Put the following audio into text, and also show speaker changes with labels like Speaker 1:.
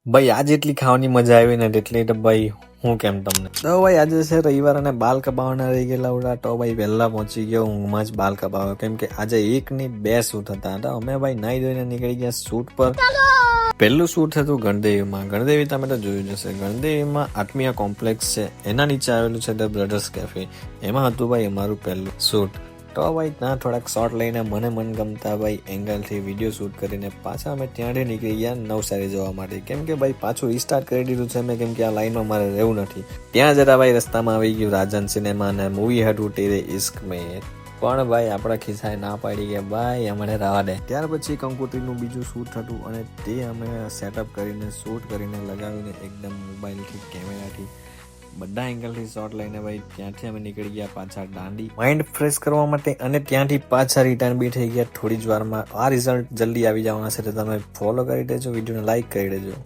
Speaker 1: ભાઈ આજે એટલી ખાવાની મજા આવી ને એટલે તો ભાઈ હું કેમ તમને તો ભાઈ આજે છે રવિવાર અને બાલ કપાવાના રહી ગયેલા ઉડા તો ભાઈ વહેલા પહોંચી ગયો ઊંઘમાં જ બાલ કપાવ્યો કેમ કે આજે એક ની બે શૂટ હતા તો અમે ભાઈ નાઈ ધોઈને નીકળી ગયા શૂટ પર પહેલું શૂટ હતું ગણદેવીમાં. ગણદેવી તમે તો જોયું જશે. ગણદેવીમાં આત્મીય કોમ્પ્લેક્સ છે એના નીચે આવેલું છે ધ બ્રધર્સ કેફે. એમાં હતું ભાઈ અમારું પહેલું શૂટ. તો ભાઈ ત્યાં થોડાક શોટ લઈને મને મનગમતા ભાઈ એંગલથી વિડીયો શૂટ કરીને પાછા અમે ત્યાંથી નીકળી ગયા નવસારી જવા માટે કેમ કે ભાઈ પાછું રિસ્ટાર્ટ કરી દીધું છે મેં કેમ કે આ લાઈનમાં મારે રહેવું નથી. ત્યાં જરા ભાઈ રસ્તામાં આવી ગયું રાજન સિનેમા અને મૂવી હતું તેરે ઇશ્ક મેં. પણ ભાઈ આપણા ખિસ્સાએ ના પાડી ગયા ભાઈ અમને રવા દે. ત્યાર પછી કંકોત્રીનું બીજું શૂટ હતું અને તે અમે સેટઅપ કરીને શૂટ કરીને લગાવીને એકદમ મોબાઈલથી કેમેરાથી બધા એંગલથી શોટ લઈને ભાઈ ત્યાંથી અમે નીકળી ગયા પાછા દાંડી માઇન્ડ ફ્રેશ કરવા માટે અને ત્યાંથી પાછા રિટર્ન બી થઈ ગયા થોડી જ વારમાં. આ રિઝલ્ટ જલ્દી આવી જવાના છે તો તમે ફોલો કરી દેજો, વિડીયોને લાઈક કરી દેજો.